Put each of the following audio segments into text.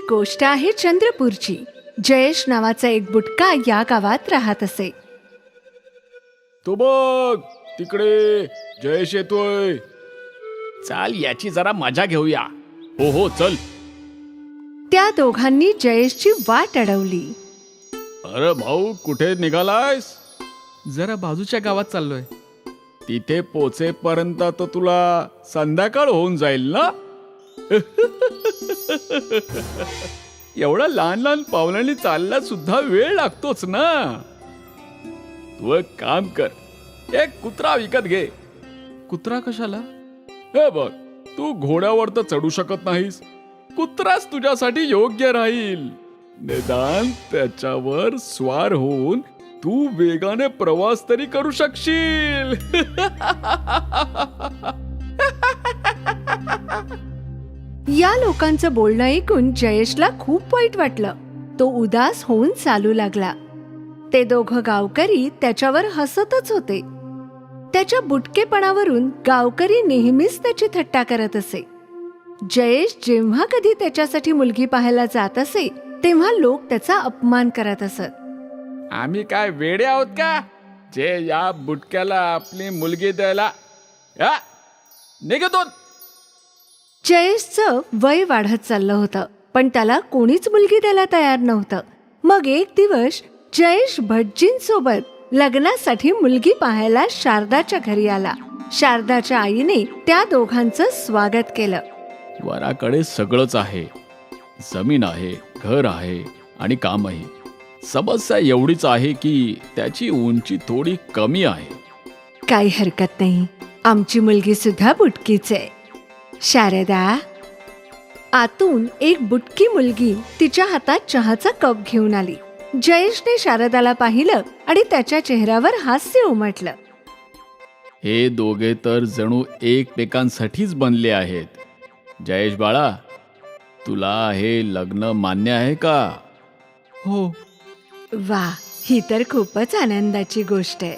गोष्ट आहे चंद्रपूरची. जयेश नावाचा एक बुटका या गावात राहत असे. तो बघ तिकडे जयेश येतोय. चाल याची जरा मजा घेऊया. हो हो चल. त्या दोघांनी जयेशची वाट अडवली. अरे भाऊ कुठे निघालायस? जरा बाजूच्या गावात चाललोय. तिथे पोचेपर्यंत तर तुला संध्याकाळ होऊन जाईल ना. एवढा लहान लहान पावलांनी चालला सुद्धा वेळ लागतोच ना. तू एक काम कर, एक कुत्रा विकत घे. कुत्रा कशाला? हे बघ, तू घोड्यावर तर चढू शकत नाहीस. कुत्राच तुझ्यासाठी योग्य राहील. निदान त्याच्यावर स्वार होऊन तू वेगाने प्रवास तरी करू शकशील. या लोकांचं बोलणं ऐकून जयेशला खूप वाईट वाटलं. तो उदास होऊन चालू लागला. ते दोघं गावकरी त्याच्यावर हसतच होते. त्याच्या बुटकेपणावरून गावकरी नेहमीच त्याची थट्टा करत असे. जयेश जेव्हा कधी त्याच्यासाठी मुलगी पाहायला जात असे तेव्हा लोक त्याचा अपमान करत असत. आम्ही काय वेडे आहोत का जे या बुटक्याला आपली मुलगी द्यायला? निघतून. जयेशचं वय वाढत चाललं होतं, पण त्याला कोणीच मुलगी द्यायला तयार नव्हतं. मग एक दिवस जयेश भटजींसोबत लग्नासाठी मुलगी पाहायला शारदाच्या घरी आला. शारदाच्या आईने त्या दोघांचं स्वागत केलं. वराकडे सगळंच आहे. जमीन आहे, घर आहे आणि कामही. समस्या एवढीच आहे की त्याची उंची थोडी कमी आहे. काही हरकत नाही, आमची मुलगी सुद्धा बुटकीच आहे. शारदा. आतून एक बुटकी मुलगी तिच्या हातात चहाचा कप घेऊन आली. जयेशने शारदाला पाहिलं आणि त्याच्या चेहऱ्यावर हास्य उमटलं. हे दोघे तर जणू एकमेकांसाठीच बनले आहेत. जयेश बाळा, तुला हे लग्न मान्य आहे का? हो. वा, ही तर खूपच आनंदाची गोष्ट आहे.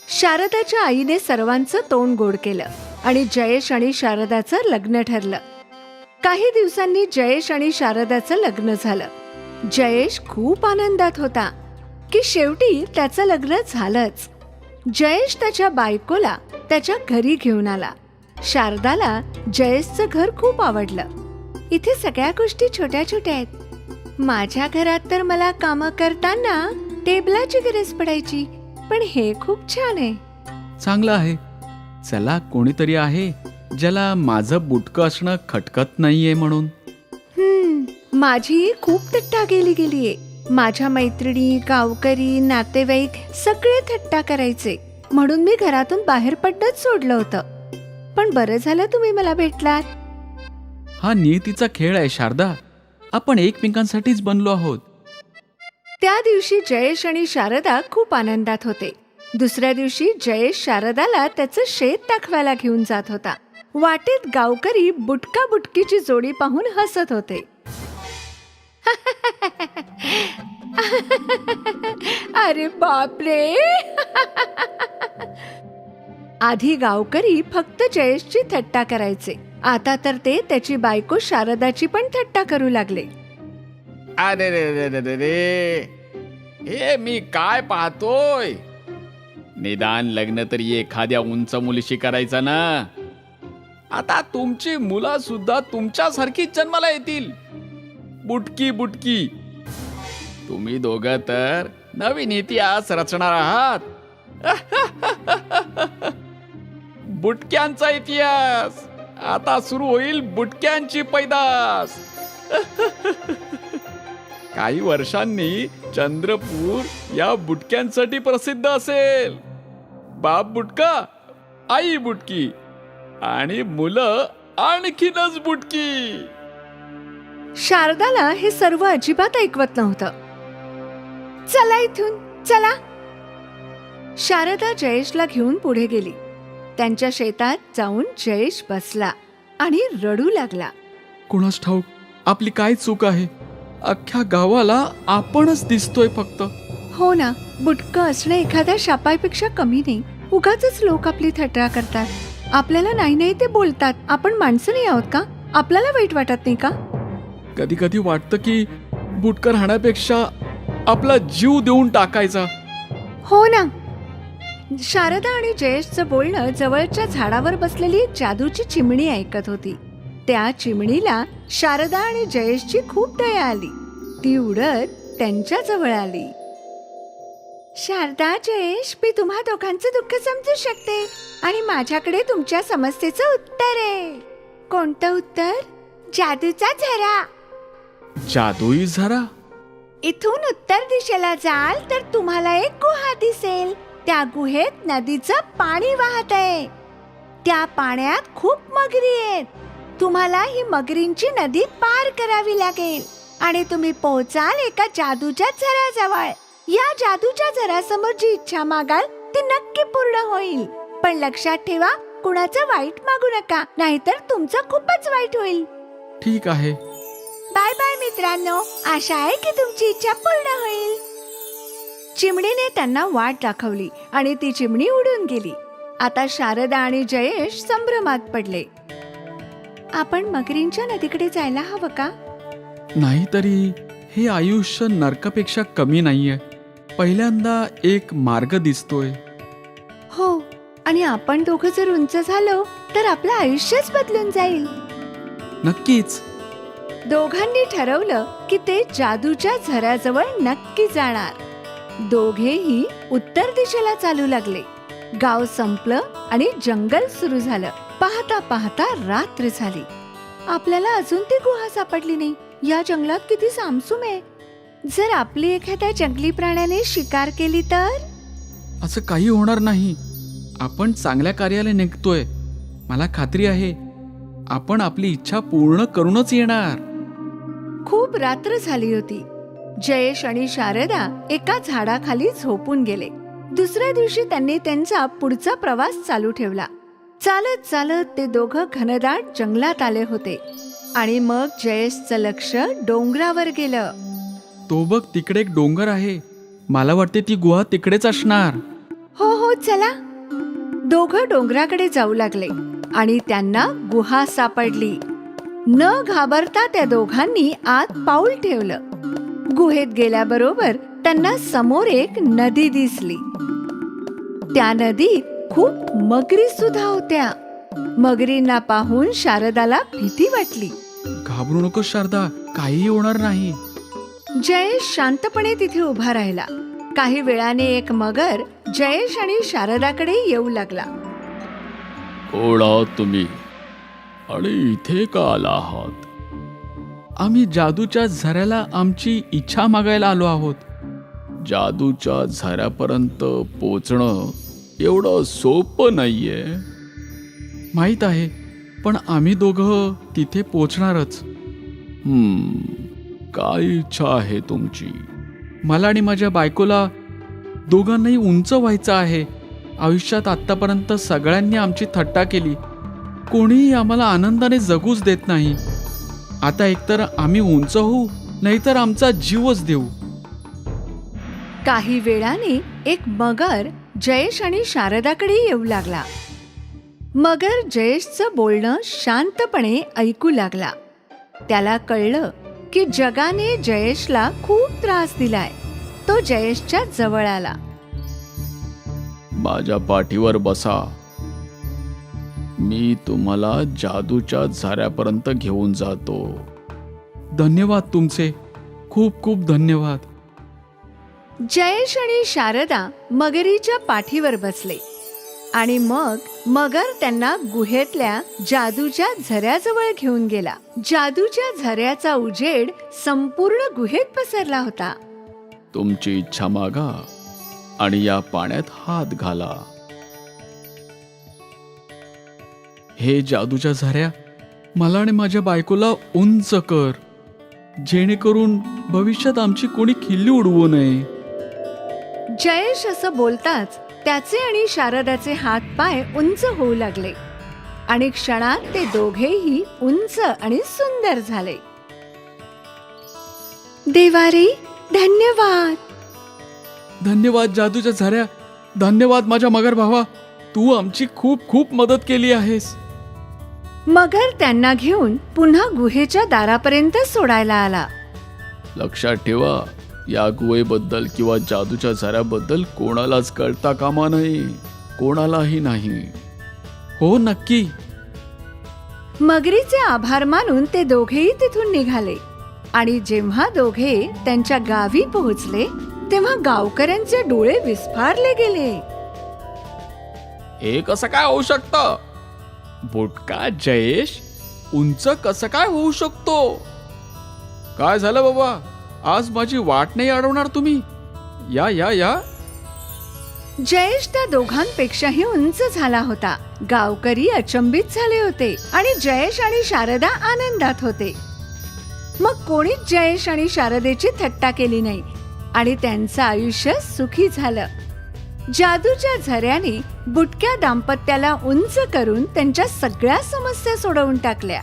शारदाच्या आईने सर्वांचं तोंड गोड केलं आणि जयेश आणि शारदाचं लग्न ठरलं. काही दिवसांनी जयेश आणि शारदाचं लग्न झालं. जयेश खूप आनंदात होता की शेवटी त्याचं लग्न झालंच. जयेश त्याच्या बायकोला त्याच्या घरी घेऊन आला. शारदाला जयेशचं घर खूप आवडलं. इथे सगळ्या गोष्टी छोट्या छोट्या आहेत. माझ्या घरात तर मला कामं करताना टेबलाची गरज पडायची, पण हे खूप छान आहे. चांगलं आहे. चला, कोणीतरी आहे ज्याला माझं बुटकं असणं खटकत नाहीये म्हणून. माझी खूप थट्टा गेलीये. माझ्या मैत्रिणी, गावकरी, नातेवाईक सगळे थट्टा करायचे, म्हणून मी घरातून बाहेर पडणंच सोडलं होतं. पण बरं झालं तुम्ही मला भेटलात. हा नियतीचा खेळ आहे शारदा. आपण एकमेकांसाठीच बनलो आहोत. त्या दिवशी जयेश आणि शारदा खूप आनंदात होते. दुसऱ्या दिवशी जयेश शारदाला त्याचं शेत दाखवायला घेऊन जात होता. वाटेत गावकरी बुटका बुटकीची जोडी पाहून हसत होते. अरे बापरे. आधी गावकरी फक्त जयेशची थट्टा करायचे, आता तर ते त्याची बायको शारदाची पण थट्टा करू लागले. अरे रे रे रे रे रे, हे मी काय पाहतोय? निदान लग्न तरी एखाद्या उंच मुलीशी करायचं ना. आता तुमची मुलं सुद्धा तुमच्यासारखीच जन्माला येतील. बुटकी बुटकी. तुम्ही दोघं तर नवीन इतिहास रचणार आहात. बुटक्यांचा इतिहास. आता सुरू होईल बुटक्यांची पैदास. काही वर्षांनी चंद्रपूर या बुटक्यांसाठी प्रसिद्ध असेल. बाप बुटका, आई बुटकी आणि मुलं आणखीनच बुटकी. शारदाला हे सर्व अजिबात ऐकवत नव्हतं. चला इथून, चला. शारदा जयेशला घेऊन पुढे गेली. त्यांच्या शेतात जाऊन जयेश बसला आणि रडू लागला. कोणास ठाऊक आपली काय चूक आहे. अख्ख्या गावाला आपणच दिसतोय फक्त. हो ना, बुटकं असणं एखाद्या शापापेक्षा कमी नाही. उगाचच लोक आपली थट्टा करतात. आपल्याला नाही नाही ते बोलतात. आपण माणसं नाही आहोत का? आपल्याला वाईट वाटत नाही का? कधी कधी वाटतं की बुटकं राहण्यापेक्षा आपला जीव देऊन टाकायचा. हो ना. शारदा आणि जयेशचं बोलणं जवळच्या झाडावर बसलेली जादूची चिमणी ऐकत होती. त्या चिमणीला शारदा आणि जयेशची खूप दया आली. ती उडत त्यांच्या जवळ आली. शारदा, जयेश, मी तुम्हा दोघांचं दुःख समजू शकते आणि माझ्याकडे तुमच्या समस्येचं उत्तर आहे. कोणतं उत्तर? जादूचा झरा. जादुई झरा? इथून उत्तर दिशेला जाल तर तुम्हाला एक गुहा दिसेल. त्या गुहेत नदीचं पाणी वाहत आहे. त्या पाण्यात खूप मगरी आहेत. तुम्हाला ही मगरींची नदी पार करावी लागेल आणि तुम्ही पोहोचाल एका जादूच्या झऱ्याजवळ. या जादूच्या झऱ्यासमोर जी इच्छा मागाल ती नक्की पूर्ण होईल. पण लक्षात ठेवा, कुणाचं वाईट मागू नका, नाहीतर तुमचं खूपच वाईट होईल. ठीक आहे. बाय बाय मित्रांनो. आशा आहे की तुमची इच्छा पूर्ण होईल. चिमणीने त्यांना वाट दाखवली आणि ती चिमणी उडून गेली. आता शारदा आणि जयेश संभ्रमात पडले. आपण मगरींच्या नदीकडे जायला हवं का? नाहीतरी हे आयुष्य नरकापेक्षा कमी नाहीये. पहिल्यांदा एक मार्ग दिसतोय. हो, आणि आपण दोघं जर उंच झालो तर आपलं आयुष्यच बदलून जाईल. नक्कीच. दोघांनी ठरवलं की ते जादूच्या झऱ्याजवळ नक्की जाणार. दोघेही उत्तर दिशेला चालू लागले. गाव संपलं आणि जंगल सुरू झालं. पाहता पाहता रात्र झाली. आपल्याला अजून ती गुहा सापडली नाही. या जंगलात किती सामसूम आहे. जर आपली एखाद्या जंगली प्राण्याने शिकार केली तर? असं काही होणार नाही. आपण चांगल्या कार्याला निघतोय. मला खात्री आहे आपण आपली इच्छा पूर्ण करूनच येणार. खूप रात्र झाली होती. जयेश आणि शारदा एका झाडाखाली झोपून गेले. दुसऱ्या दिवशी त्यांनी त्यांचा पुढचा प्रवास चालू ठेवला. चालत चालत ते दोघं घनदाट जंगलात आले होते आणि मग जयेशचं लक्ष डोंगरावर गेलं. तो बघ, तिकडे एक डोंगर आहे. मला वाटते ती गुहा तिकडेच असणार. हो हो, चला. दोघं डोंगराकडे जाऊ लागले आणि त्यांना गुहा सापडली. न घाबरता त्या दोघांनी आत पाऊल ठेवलं. गुहेत गेल्याबरोबर त्यांना समोर एक नदी दिसली. त्या नदीत खूप मगरी सुद्धा होत्या. मगरींना पाहून शारदाला भीती वाटली. घाबरू नको शारदा, काही होणार नाही. जयेश शांतपणे तिथे उभा राहिला. काही वेळाने एक मगर जयेश आणि शारदाकडे येऊ लागला. कोण आहात तुम्ही आणि इथे का आला आहात? आम्ही जादूच्या झऱ्याला आमची इच्छा मागायला आलो आहोत. जादूच्या झऱ्यापर्यंत पोचणं एवढं सोपं नाहीये. माहित आहे, पण आम्ही दोघं तिथे पोचणारच. काय इच्छा आहे तुमची? मला आणि माझ्या बायकोला दोघांनाही उंच व्हायचं आहे. आयुष्यात आत्तापर्यंत सगळ्यांनी आमची थट्टा केली. कोणीही आम्हाला आनंदाने जगूच देत नाही. आता एकतर आम्ही उंच होऊ, नाहीतर आमचा जीवच देऊ. काही वेळाने एक मगर जयेश आणि शारदाकडे येऊ लागला. मगर जयेशचं बोलणं शांतपणे ऐकू लागला. त्याला कळलं की जगाने जयेशला खूप त्रास दिलाय. तो जयेशच्या जवळ आला. माझ्या पाठीवर बसा. मी तुम्हाला जादूच्या झऱ्यापर्यंत घेऊन जातो. धन्यवाद तुमचे, खूप खूप धन्यवाद. जयेश आणि शारदा मगरीच्या पाठीवर बसले आणि मग मगर त्यांना गुहेतल्या जादूच्या झऱ्याजवळ घेऊन गेला. जादूच्या झऱ्याचा उजेड संपूर्ण गुहेत पसरला होता. तुमची इच्छा मागा आणि या पाण्यात हात घाला. हे जादूच्या झऱ्या, मला आणि माझ्या बायकोला उंच कर, जेणेकरून भविष्यात आमची कोणी खिल्ली उडवू नये. जयेश असं बोलताच त्याचे आणि शारदाचे हात पाय उंच होऊ लागले आणि क्षणात ते दोघेही उंच आणि सुंदर झाले. देवारे, धन्यवाद. धन्यवाद जादूच्या झऱ्या. धन्यवाद माझ्या मगर भावा. तू आमची खूप खूप मदत केली आहेस. मगर त्यांना घेऊन पुन्हा गुहेच्या दारापर्यंत सोडायला आला. लक्षात ठेवा, या गुहेबद्दल किंवा जादूच्या झऱ्याबद्दल कोणालाच कळता कामा नये, कोणालाही नाही. हो नक्की. मगरीचे आभार मानून ते दोघेही तिथून निघाले आणि जेव्हा दोघे त्यांच्या गावी पोहोचले तेव्हा गावकऱ्यांचे डोळे विस्फारले गेले. हे कसं काय होऊ शकतं? बुटका जयेश उंच कसं काय होऊ शकतो? काय झालं बाबा? आज माझी वाट नाही अडवणार तुम्ही? या या या. जयेश त्या दोघांपेक्षाही उंच झाला होता. गावकरी अचंबित झाले होते आणि जयेश आणि शारदा आनंदात होते. मग कोणीच जयेश आणि शारदेची थट्टा केली नाही आणि त्यांचं आयुष्य सुखी झालं. जादूच्या झऱ्याने बुटक्या दाम्पत्याला उंच करून त्यांच्या सगळ्या समस्या सोडवून टाकल्या.